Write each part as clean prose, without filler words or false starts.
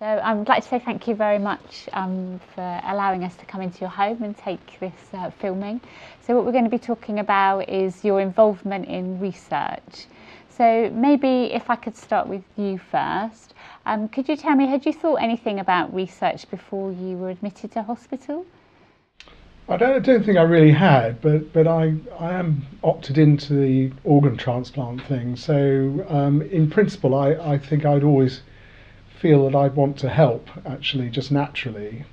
So I'd like to say thank you very much for allowing us to come into your home and take this filming. So what we're going to be talking about is your involvement in research. So maybe if I could start with you first, could you tell me, had you thought anything about research before you were admitted to hospital? I don't think I really had, but I am opted into the organ transplant thing. So in principle, I think I'd always feel that I'd want to help, actually, just naturally.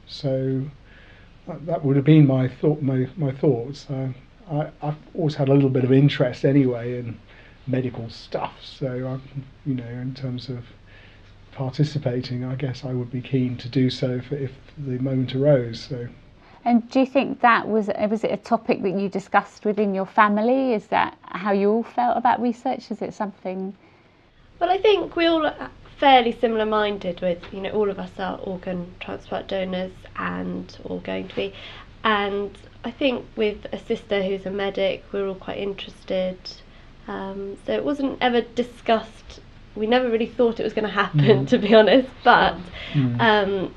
So that would have been my thoughts. I've always had a little bit of interest anyway in medical stuff. So in terms of participating, I guess I would be keen to do so if the moment arose. So. And do you think that was it a topic that you discussed within your family? Is that how you all felt about research? Is it something? Well, I think we all are fairly similar minded with, all of us are organ transplant donors and all going to be. And I think with a sister who's a medic, we're all quite interested. So it wasn't ever discussed. We never really thought it was going to happen, to be honest. But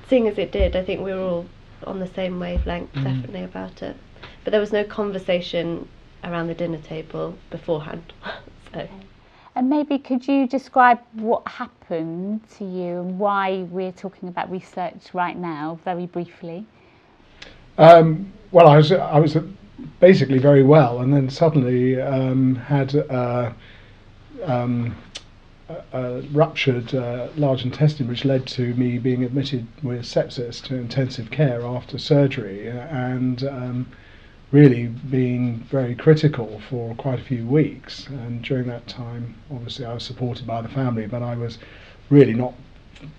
seeing as it did, I think we were all on the same wavelength, definitely, about it. But there was no conversation around the dinner table beforehand. So. And maybe could you describe what happened to you and why we're talking about research right now, very briefly? Well, I was basically very well, and then suddenly had a ruptured large intestine, which led to me being admitted with sepsis to intensive care after surgery, and really being very critical for quite a few weeks. And during that time, obviously, I was supported by the family, but I was really not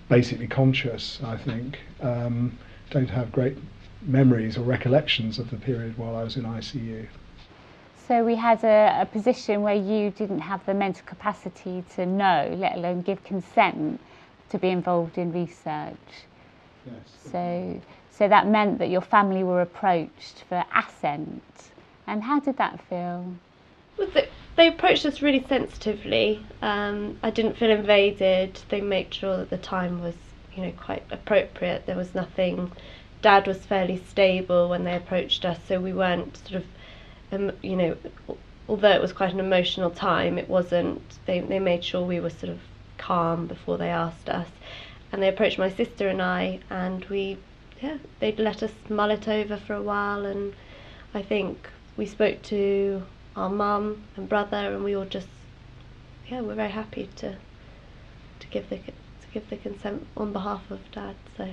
basically conscious, I think. Don't have great memories or recollections of the period while I was in ICU. So we had a position where you didn't have the mental capacity to know, let alone give consent to be involved in research. Yes. So that meant that your family were approached for assent. And how did that feel? Well, they approached us really sensitively. I didn't feel invaded. They made sure that the time was, quite appropriate. There was nothing. Dad was fairly stable when they approached us, so we weren't sort of, although it was quite an emotional time, it wasn't. They made sure we were sort of calm before they asked us, and they approached my sister and I, and they'd let us mull it over for a while, and I think we spoke to our mum and brother, and we all just, we're very happy to give the consent on behalf of Dad. So.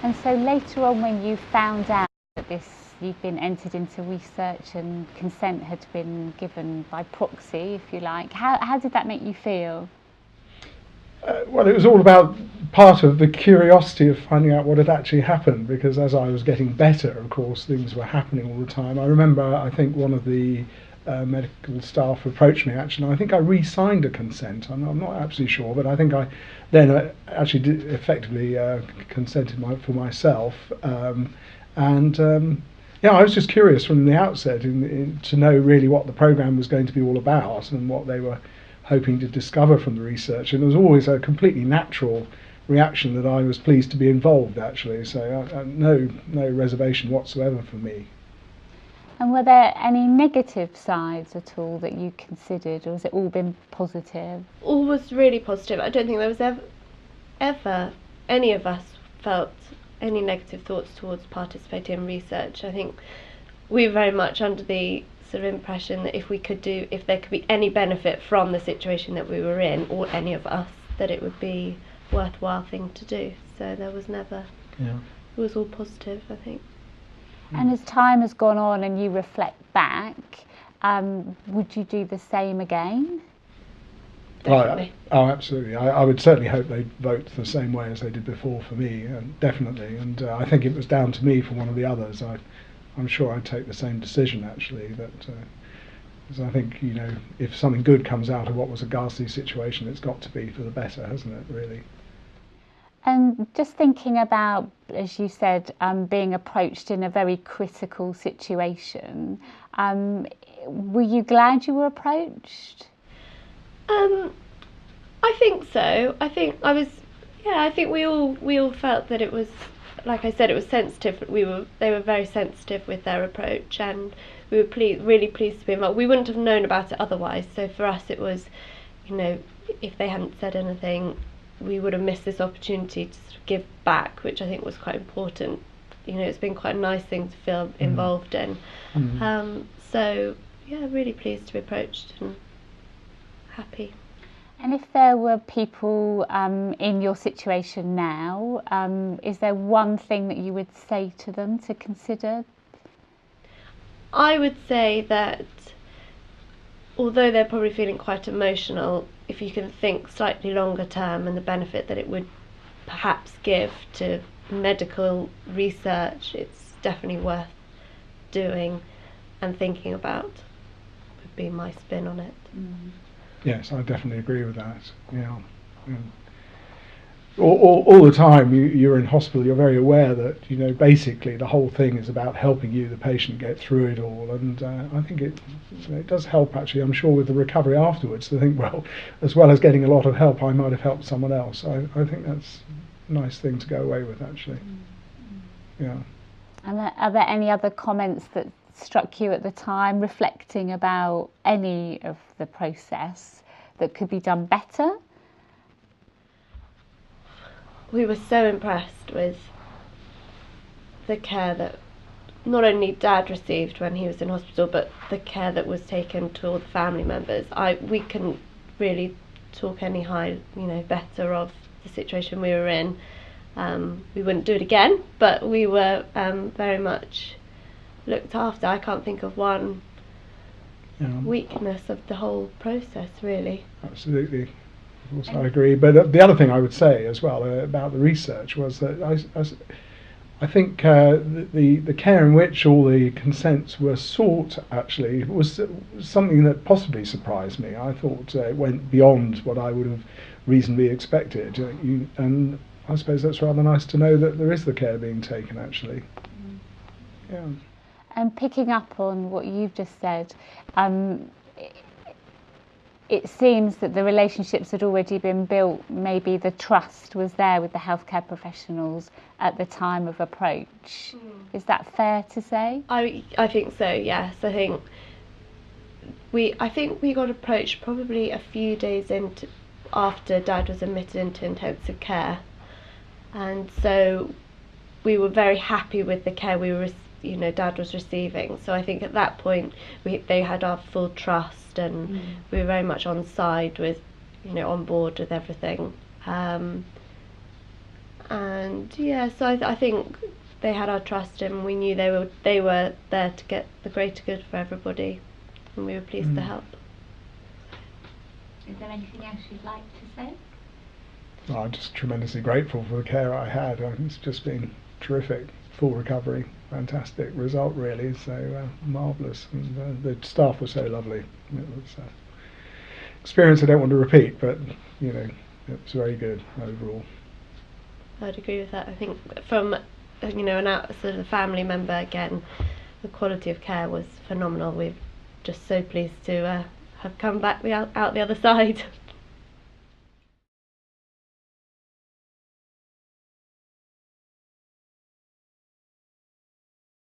And so later on, when you found out that you'd been entered into research and consent had been given by proxy, if you like, how did that make you feel? Well, it was all about part of the curiosity of finding out what had actually happened, because as I was getting better, of course, things were happening all the time. I remember, I think one of the medical staff approached me, actually, and I think I re-signed a consent. I'm not absolutely sure, but I think I then actually did effectively consented for myself. I was just curious from the outset to know really what the programme was going to be all about and what they were hoping to discover from the research. And it was always a completely natural reaction that I was pleased to be involved, actually. So no reservation whatsoever for me. And were there any negative sides at all that you considered, or has it all been positive? All was really positive. I don't think there was ever any of us felt any negative thoughts towards participating in research. I think we were very much under the sort of impression that if there could be any benefit from the situation that we were in, or any of us, that it would be a worthwhile thing to do. So there was never. Yeah. It was all positive, I think. And as time has gone on and you reflect back, would you do the same again? Definitely. Absolutely. I would certainly hope they'd vote the same way as they did before for me, definitely. And I think it was down to me for one of the others. I'm sure I'd take the same decision, actually. Because I think, if something good comes out of what was a ghastly situation, it's got to be for the better, hasn't it, really? And just thinking about, as you said, being approached in a very critical situation, were you glad you were approached? I think so. I think I was Yeah, I think we all felt that it was, like I said, it was sensitive. They were very sensitive with their approach, and we were really pleased to be involved. We wouldn't have known about it otherwise. So for us, it was, you know, if they hadn't said anything, we would have missed this opportunity to sort of give back, which I think was quite important. You know, it's been quite a nice thing to feel involved in. So yeah, really pleased to be approached and happy. And if there were people in your situation now, is there one thing that you would say to them to consider? I would say that although they're probably feeling quite emotional, if you can think slightly longer term and the benefit that it would perhaps give to medical research, it's definitely worth doing and thinking about, would be my spin on it. Yes, I definitely agree with that. Yeah. All the time you're in hospital, you're very aware that, you know, basically the whole thing is about helping you, the patient, get through it all. And I think it does help, actually, I'm sure, with the recovery afterwards, to think, well, as well as getting a lot of help, I might have helped someone else. I think that's a nice thing to go away with, actually. Yeah. And are there any other comments that struck you at the time, reflecting about any of the process, that could be done better? We were so impressed with the care that not only Dad received when he was in hospital, but the care that was taken to all the family members. We couldn't really talk any better of the situation we were in. We wouldn't do it again, but we were very much looked after. I can't think of one weakness of the whole process, really. Absolutely. Of course, I agree. But the other thing I would say as well about the research was that I think the care in which all the consents were sought actually was something that possibly surprised me. I thought it went beyond what I would have reasonably expected. And I suppose that's rather nice to know that there is the care being taken, actually. Yeah. And picking up on what you've just said, it seems that the relationships had already been built. Maybe the trust was there with the healthcare professionals at the time of approach. Is that fair to say? I think so, yes. I think we got approached probably a few days after Dad was admitted into intensive care, and so we were very happy with the care Dad was receiving. So I think at that point they had our full trust, and we were very much on side with, on board with everything. And yeah, so I think they had our trust, and we knew they were there to get the greater good for everybody, and we were pleased to help. Is there anything else you'd like to say? I'm just tremendously grateful for the care I had. It's just been terrific. Full recovery, fantastic result, really. So marvellous, and the staff were so lovely. It was experience I don't want to repeat, but it was very good overall. I'd agree with that. I think from sort of a family member, again, the quality of care was phenomenal. We're just so pleased to have come back out the other side.